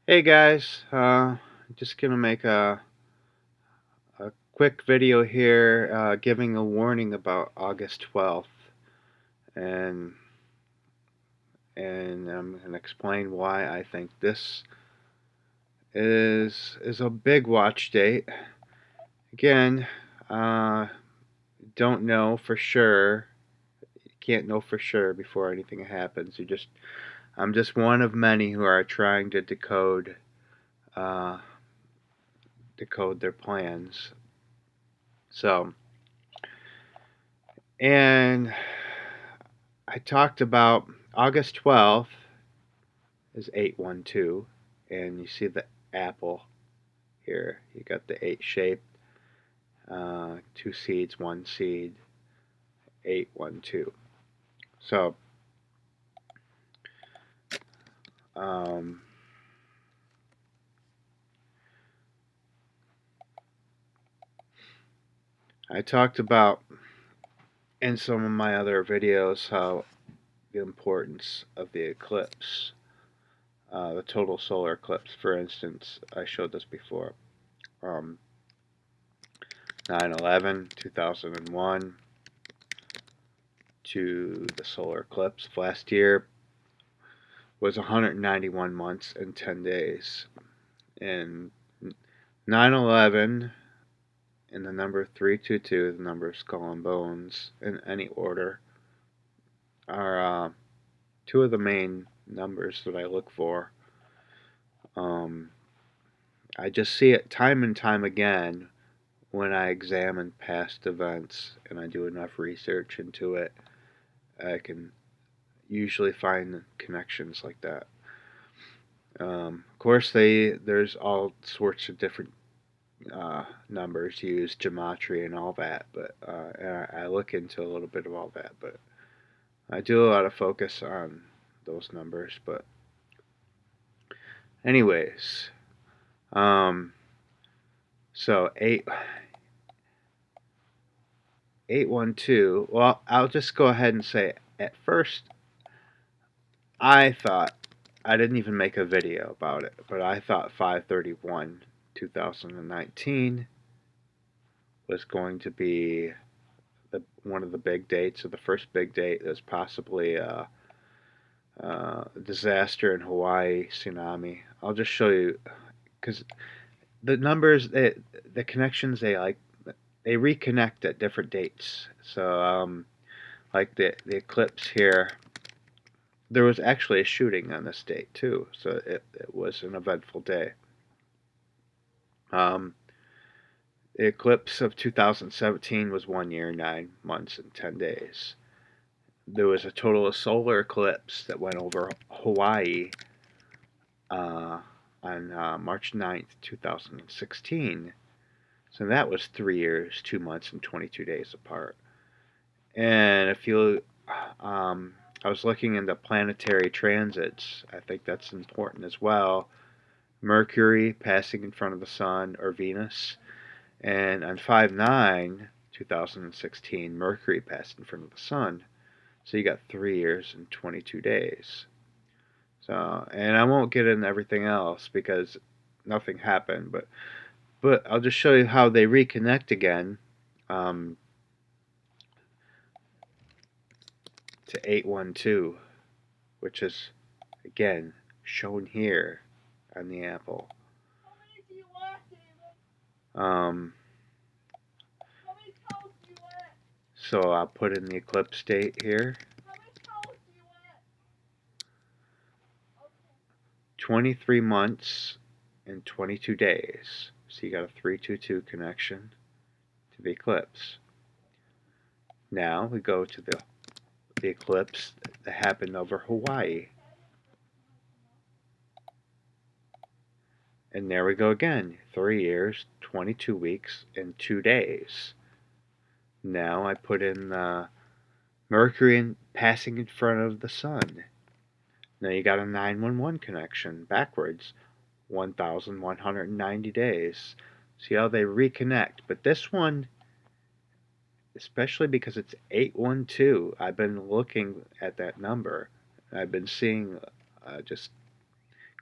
Hey guys, just gonna make a quick video here giving a warning about August 12th and I'm gonna explain why I think this is a big watch date. Again, uh, don't know for sure. You can't know for sure before anything happens. I'm just one of many who are trying to uh, decode their plans. So. And I talked about August 12th is 812, and you see the apple here. You got the 8 shape, 2 seeds, 1 seed, 812. So, um, I talked about in some of my other videos how the importance of the eclipse, the total solar eclipse, for instance. I showed this before. Um, 9/11, 2001, to the solar eclipse of last year was 191 months and 10 days. And 9/11 and the number 322, the number of skull and bones, in any order, are two of the main numbers that I look for. Um, I just see it time and time again when I examine past events and I do enough research into it. I can usually find connections like that. Of course, there's all sorts of different numbers used, gematria, and all that, but and I look into a little bit of all that, but I do a lot of focus on those numbers. But anyways, um, so 812. Well, I'll just go ahead and say at first I thought I didn't even make a video about it, but I thought 5/31, 2019 was going to be one of the big dates, or the first big date. That's possibly disaster in Hawaii, tsunami. I'll just show you because the numbers, the connections, they reconnect at different dates. So, like the eclipse here, there was actually a shooting on this date too. So it was an eventful day. Um, the eclipse of 2017 was 1 year, 9 months, and 10 days. There was a total of solar eclipse that went over Hawaii uh, on March 9th, 2016. So that was 3 years, 2 months, and 22 days apart. And if you, I was looking into planetary transits. I think that's important as well. Mercury passing in front of the Sun, or Venus. And on 5/9, 2016, Mercury passed in front of the Sun. So you got 3 years and 22 days. So, and I won't get into everything else because nothing happened, but I'll just show you how they reconnect again, um, to 812, which is again shown here on the apple. Um, so I'll put in the eclipse date here. 23 months and 22 days. So you got a 322 connection to the eclipse. Now we go to the eclipse that happened over Hawaii. And there we go again. 3 years, 22 weeks, and 2 days. Now I put in Mercury passing in front of the Sun. Now you got a 911 connection backwards. 1,190 days. See how they reconnect. But this one, especially because it's 812, I've been looking at that number. I've been seeing just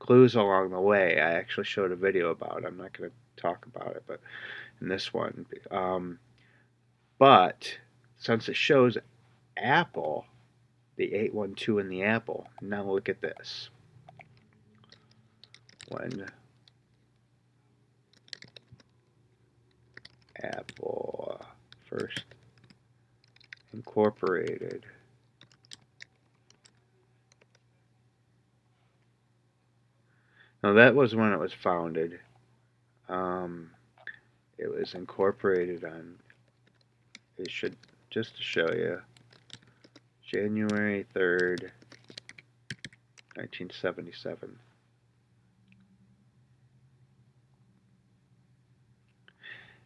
clues along the way. I actually showed a video about it. I'm not going to talk about it, but in this one, but since it shows Apple, the 812 in the Apple. Now look at this. When Apple first incorporated. Now that was when it was founded. It was incorporated on, it should, just to show you, January 3rd, 1977.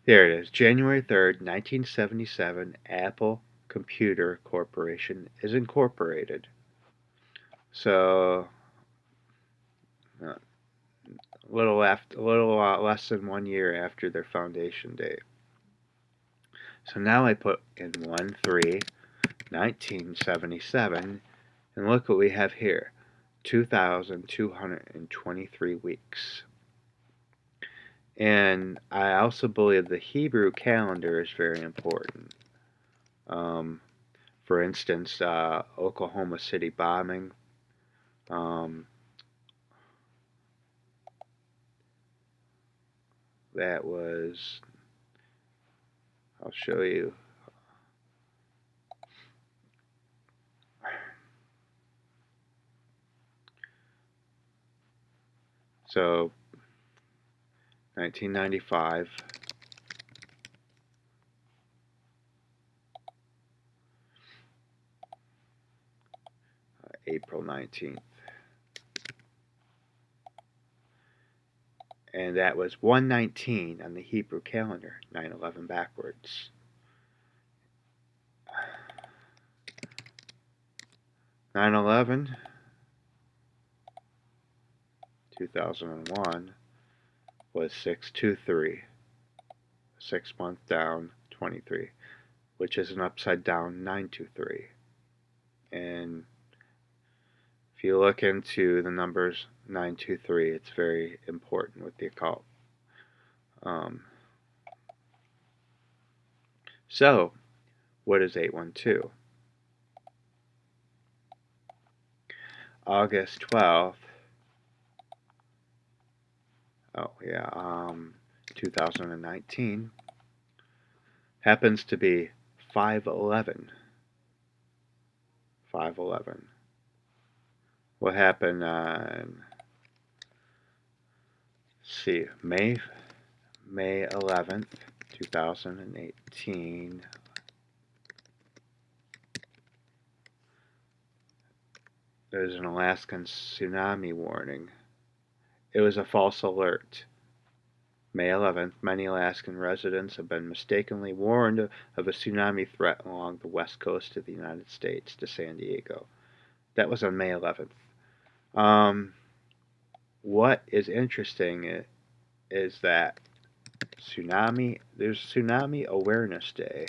There it is. January 3rd, 1977, Apple Computer Corporation is incorporated. So, a little less than 1 year after their foundation date. So now I put in 1/3/1977, and look what we have here, 2,223 weeks. And I also believe the Hebrew calendar is very important. For instance, Oklahoma City bombing. That was, I'll show you. So, 1995. April 19th. And that was 119 on the Hebrew calendar, 9/11 backwards. 9/11, 2001, was 6/23, 6 month down, 23, which is an upside down 9/23. And if you look into the numbers 9/23, it's very important with the occult. So, what is 812? August 12th, 2019, happens to be 5/11. 5/11. What happened on, see, May 11th, 2018. There's an Alaskan tsunami warning. It was a false alert. May 11th, many Alaskan residents have been mistakenly warned of a tsunami threat along the west coast of the United States to San Diego. That was on May 11th. What is interesting is that there's Tsunami Awareness Day.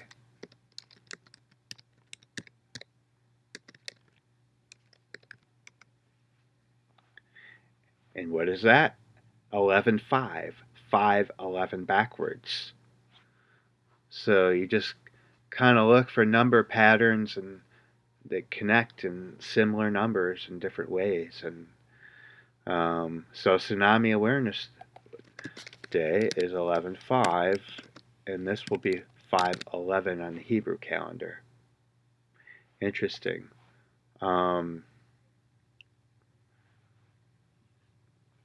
And what is that? 11/5, 5/11 backwards. So you just kind of look for number patterns and that connect in similar numbers in different ways. And so Tsunami Awareness Day is 11/5, and this will be 5/11 on the Hebrew calendar. Interesting.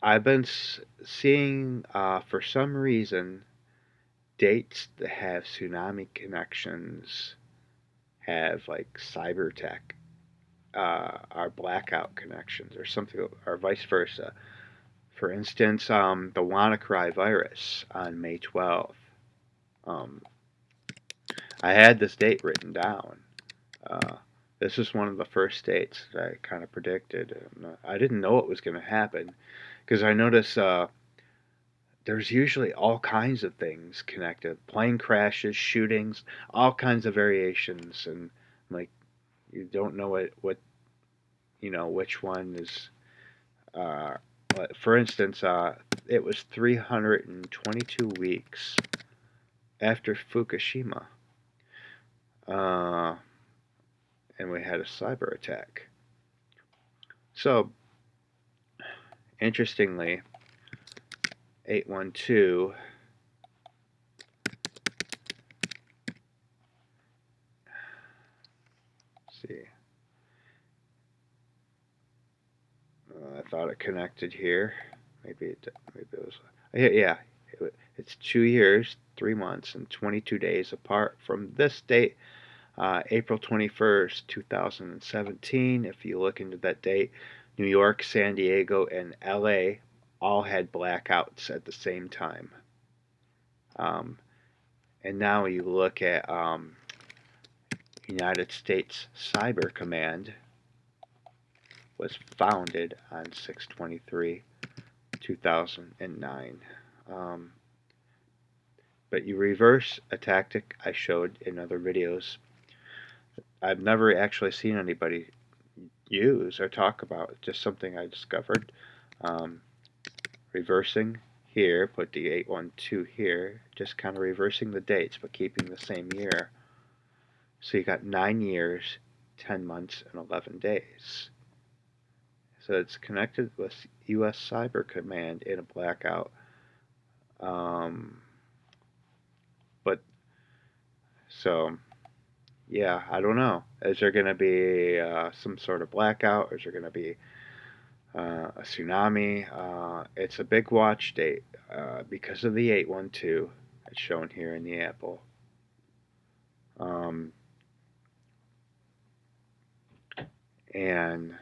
I've been seeing, for some reason, dates that have tsunami connections have like cyber tech, are blackout connections or something, or vice versa. For instance, the WannaCry virus on May 12th. I had this date written down. This is one of the first dates that I kind of predicted. I didn't know it was going to happen because I noticed there's usually all kinds of things connected: plane crashes, shootings, all kinds of variations, and like you don't know what which one is for instance, it was 322 weeks after Fukushima, uh, and we had a cyber attack. So, interestingly, 812. See, I thought it connected here. Maybe it was. Yeah, it's 2 years, 3 months, and 22 days apart from this date, April 21st, 2017. If you look into that date, New York, San Diego, and LA all had blackouts at the same time. Um, and now you look at United States Cyber Command was founded on 6/23, 2009. Um, but you reverse a tactic I showed in other videos. I've never actually seen anybody use or talk about. It's just something I discovered. Um, reversing here, put the 812 here, just kind of reversing the dates but keeping the same year. So you got 9 years, 10 months, and 11 days. So it's connected with U.S. Cyber Command in a blackout. But so yeah, I don't know. Is there going to be some sort of blackout? Or is there going to be a tsunami? It's a big watch date because of the 812. It's shown here in the Apple. And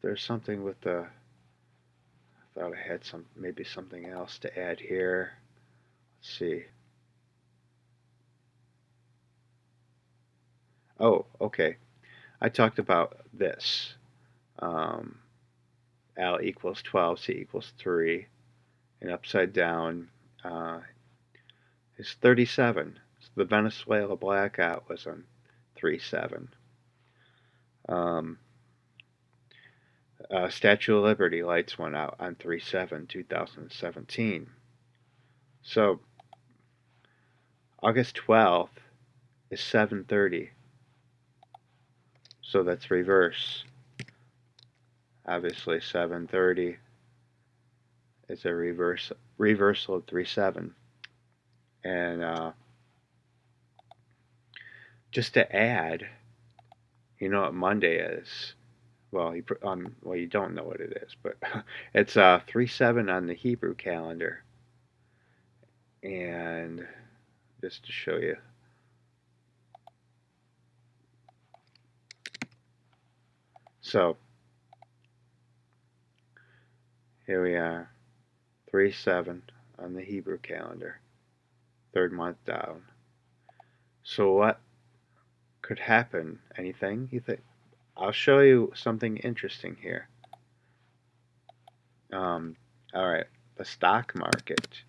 there's something with the. I thought I had maybe something else to add here. Let's see. Oh, okay. I talked about this. Um, L equals 12, C equals 3, and upside down is 37. So the Venezuela blackout was on 3/7. Um, Statue of Liberty lights went out on 3/7, 2017. So August 12th is 7:30. So that's reverse. Obviously 7:30 is a reversal of 3/7. And just to add, you know what Monday is? Well, you don't know what it is, but it's 3/7 on the Hebrew calendar. And just to show you, so here we are, 3/7 on the Hebrew calendar, third month down. So what could happen? Anything you think? I'll show you something interesting here. All right, the stock market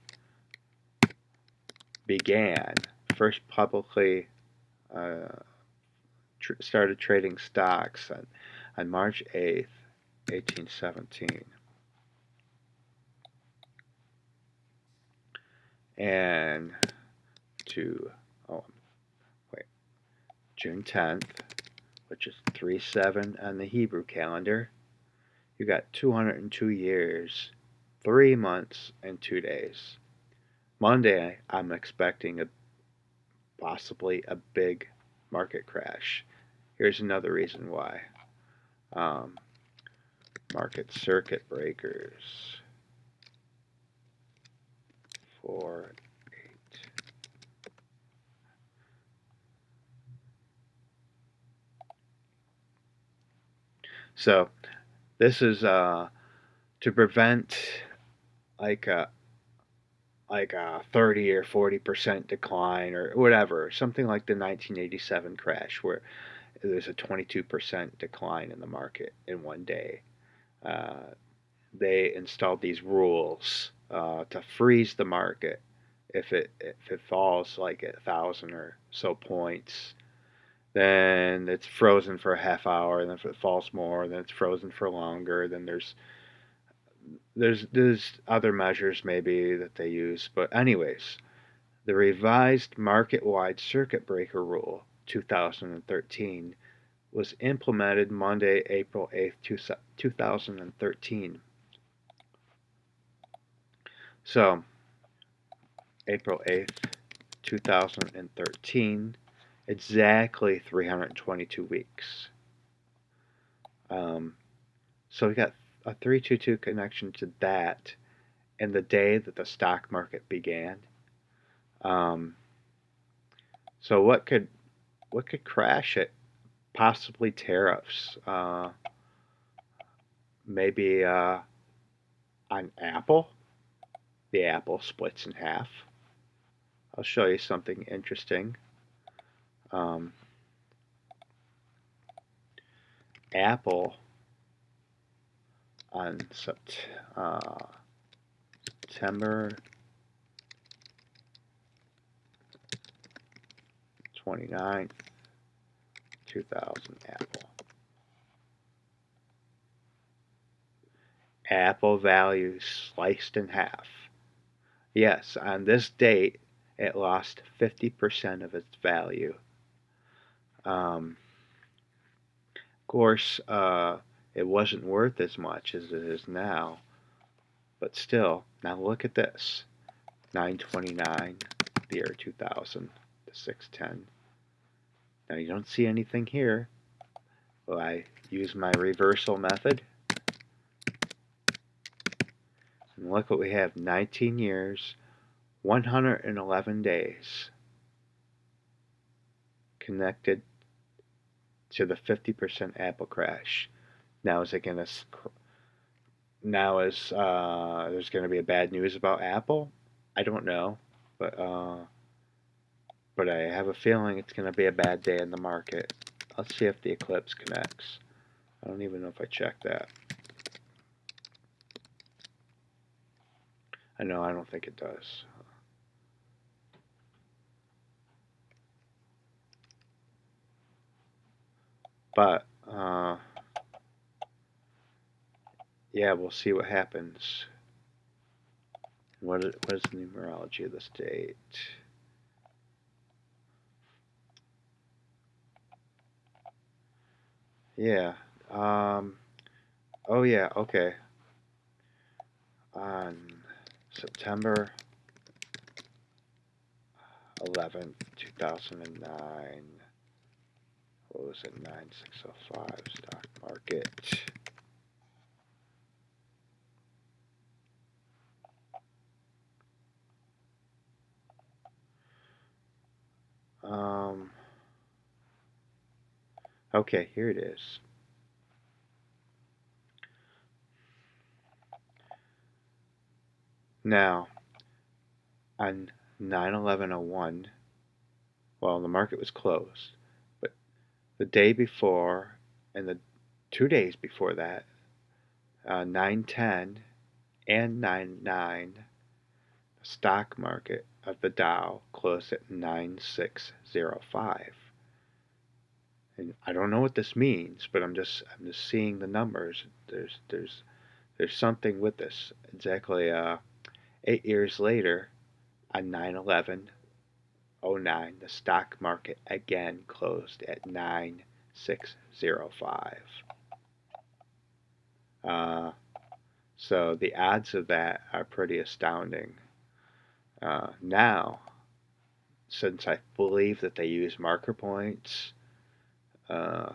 began first publicly started trading stocks on March 8th, 1817. And to, oh, wait, June 10th, which is 3/7 on the Hebrew calendar, you got 202 years, 3 months, and 2 days. Monday, I'm expecting possibly a big market crash. Here's another reason why. Market circuit breakers. 4, 8. So this is to prevent like a 30 or 40% decline or whatever, something like the 1987 crash where there's a 22% decline in the market in one day. They installed these rules to freeze the market if it falls like 1,000 or so points, then it's frozen for a half hour, and then if it falls more, then it's frozen for longer. Then there's other measures maybe that they use, but anyways, the revised market-wide circuit breaker rule 2013 was implemented Monday, April 8th, 2013. So, April 8th, 2013, exactly 322 weeks. So we got a 322 connection to that and the day that the stock market began. Um, so what could crash it? Possibly tariffs. Maybe on Apple. The Apple splits in half. I'll show you something interesting. Um, Apple on September 29th, 2000, Apple value sliced in half. Yes, on this date, it lost 50% of its value. Of course, it wasn't worth as much as it is now, but still, now look at this. 929, the year 2000, the 610. Now you don't see anything here. Well, I use my reversal method. And look what we have, 19 years, 111 days connected to the 50% Apple crash. Now is it going to there's going to be a bad news about Apple? I don't know, but I have a feeling it's going to be a bad day in the market. Let's see if the eclipse connects. I don't even know if I checked that. I don't think it does. But yeah, we'll see what happens. What is the numerology of this date? Yeah. Oh yeah. Okay. On September 11th, 2009. What was it? 9605 stock market. Okay, here it is. Now, on 9/11/01, well, the market was closed, but the day before and the 2 days before that, 9/10 and 9/9, the stock market of the Dow closed at 9605. And I don't know what this means, but I'm just seeing the numbers. There's something with this. Exactly 8 years later, on 9/11/09, the stock market again closed at 9605. So the odds of that are pretty astounding. Now, since I believe that they use marker points, uh,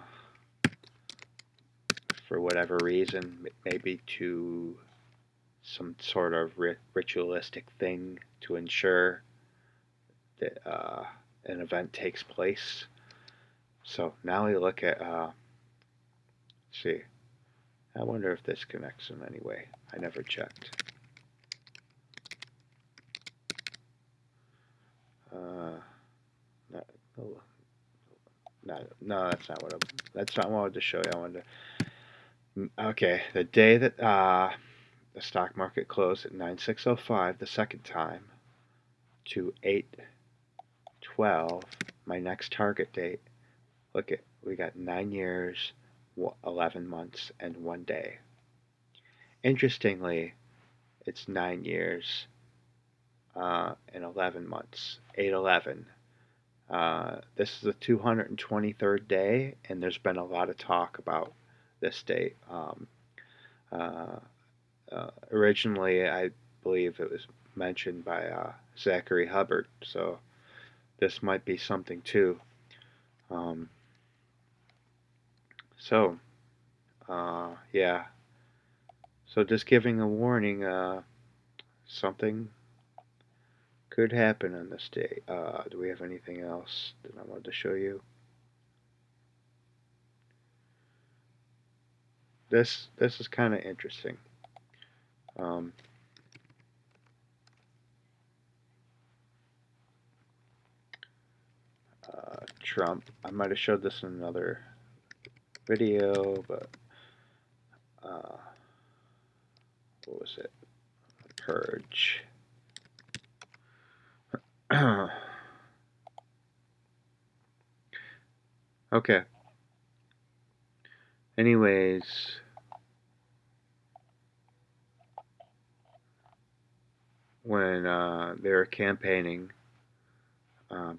for whatever reason, maybe to some sort of ritualistic thing to ensure that an event takes place. So now we look at, see, I wonder if this connects in any way. I never checked. No, that's not what I wanted to show you. I wanted to. Okay, the day that the stock market closed at 9605 the second time to 8/12, my next target date, Look at, we got 9 years, 11 months, and 1 day. Interestingly, it's 9 years and 11 months, 8/11. This is the 223rd day, and there's been a lot of talk about this date. Uh, Originally, I believe it was mentioned by Zachary Hubbard, so this might be something too. Um, so, yeah. So just giving a warning, something could happen on this day. Do we have anything else that I wanted to show you? This is kind of interesting. Um, Trump. I might have showed this in another video, but uh, what was it? Purge. Okay. Anyways, when they were campaigning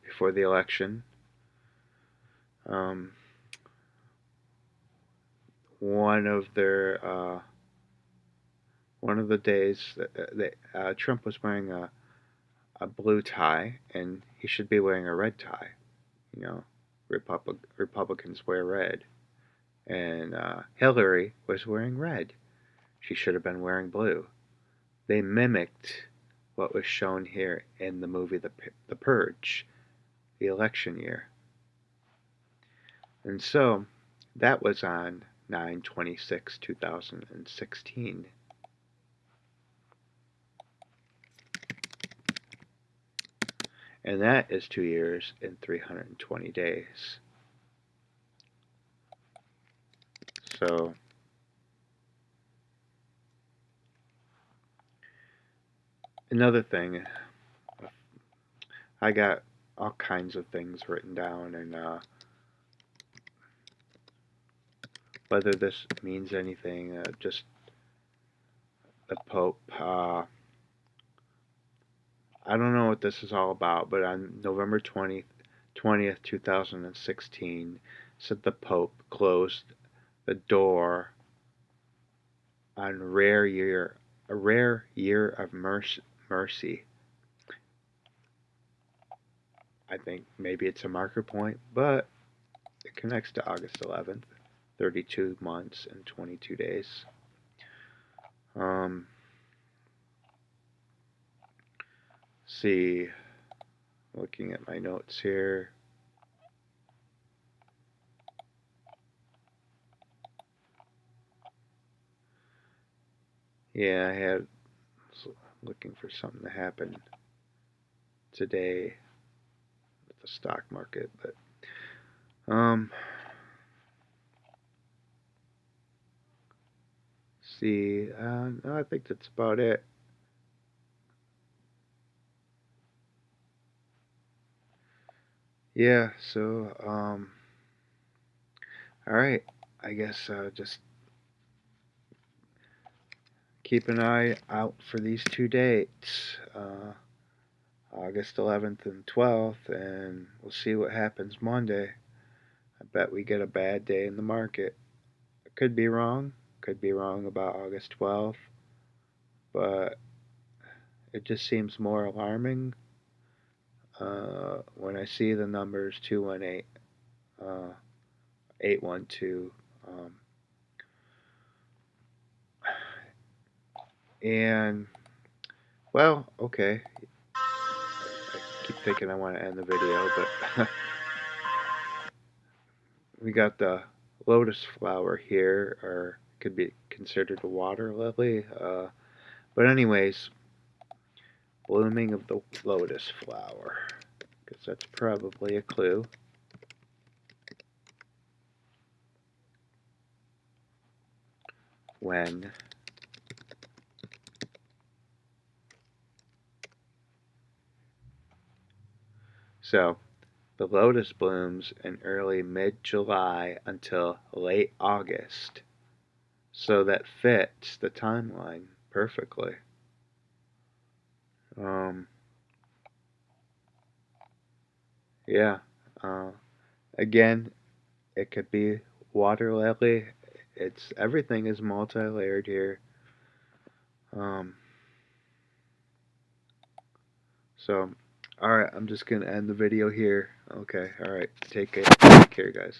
before the election, um, one of their one of the days that Trump was wearing a blue tie, and he should be wearing a red tie. You know, Republicans wear red, and Hillary was wearing red. She should have been wearing blue. They mimicked what was shown here in the movie The Purge, the election year. And so that was on 9/26/2016. And that is 2 years and 320 days. So another thing, I got all kinds of things written down, and whether this means anything, just the Pope. I don't know what this is all about, but on November 20th, 2016, said the Pope closed the door on a rare year of mercy. I think maybe it's a marker point, but it connects to August 11th, 32 months and 22 days. See, looking at my notes here. Yeah, I had looking for something to happen today with the stock market, but see, no, I think that's about it. Yeah, so all right, I guess just keep an eye out for these 2 dates, August 11th and 12th, and we'll see what happens Monday. I bet we get a bad day in the market. I could be wrong. Could be wrong about August 12th, but it just seems more alarming when I see the numbers 218, 812. And, well, okay. I keep thinking I want to end the video, but we got the lotus flower here, or could be considered a water lily. But anyways, blooming of the lotus flower, because that's probably a clue. When so The lotus blooms in early mid-July until late August. So that fits the timeline perfectly. Um, yeah. Uh, Again, it could be water lily. Everything is multi-layered here. Um, so, all right, I'm just gonna end the video here. Okay, all right, take care, guys.